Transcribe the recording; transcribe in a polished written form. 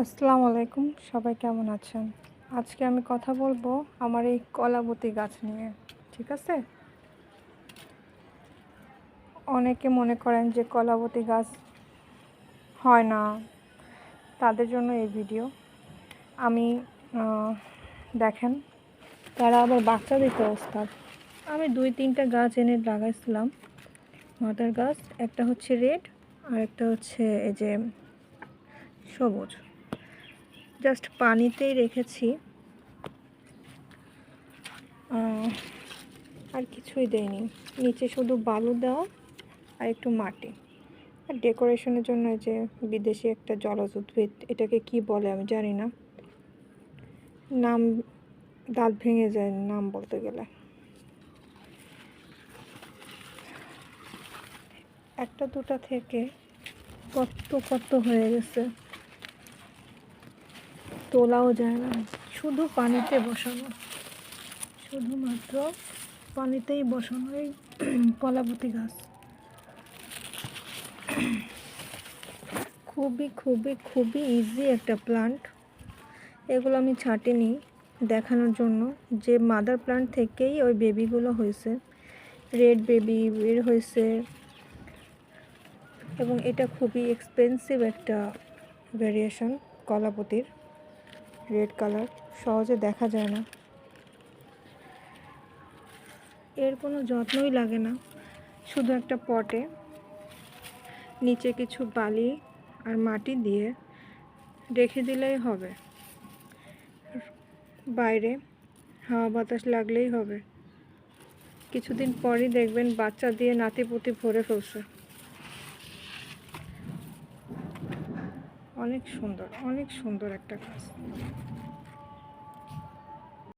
আসসালামু আলাইকুম, সবাই কেমন আছেন? আজকে আমি কথা বলবো আমার এই কলাবতী গাছ নিয়ে। ঠিক আছে? অনেকে মনে করেন যে কলাবতী গাছ হয় না, তাদের জন্য এই ভিডিও। আমি দেখেন, তারা আবার বাচ্চা দিতে ওস্তাদ। আমি 2-3টা গাছ এনে লাগাইছিলাম, মাদার গাছ। একটা হচ্ছে রেড আর একটা হচ্ছে এই যে সবুজ। জাস্ট পানিতেই রেখেছি, আর কিছুই দেয়নি। নিচে শুধু বালু দেওয়া আর একটু মাটি, আর ডেকোরেশনের জন্য এই যে বিদেশি একটা জলজ উদ্ভিদ, এটাকে কি বলে আমি জানি না, নাম দাঁত ভেঙে যায় নাম বলতে গেলে। একটা দুটা থেকে কত কত হয়ে গেছে, তোলাও যায় না। শুধু পানিতে বসানো, শুধুমাত্র পানিতেই বসানো এই কলাবতী গাছ। খুবই খুবই খুবই ইজি একটা প্লান্ট। এগুলো আমি ছাঁটিনি দেখানোর জন্য যে মাদার প্লান্ট থেকেই ওই বেবিগুলো হয়েছে, রেড বেবি বের হয়েছে। এবং এটা খুবই এক্সপেন্সিভ একটা ভেরিয়েশন কলাপতির, রেড কালার, সহজে দেখা যায় না। এর কোনো যত্নই লাগে না, শুধু একটা পটে নিচে কিছু বালি আর মাটি দিয়ে রেখে দিলেই হবে। বাইরে হাওয়া বাতাস লাগলেই হবে। কিছুদিন পরই দেখবেন বাচ্চা দিয়ে নাতিপুতি ভরে ফেলছে। অনেক সুন্দর, অনেক সুন্দর একটা গাছ।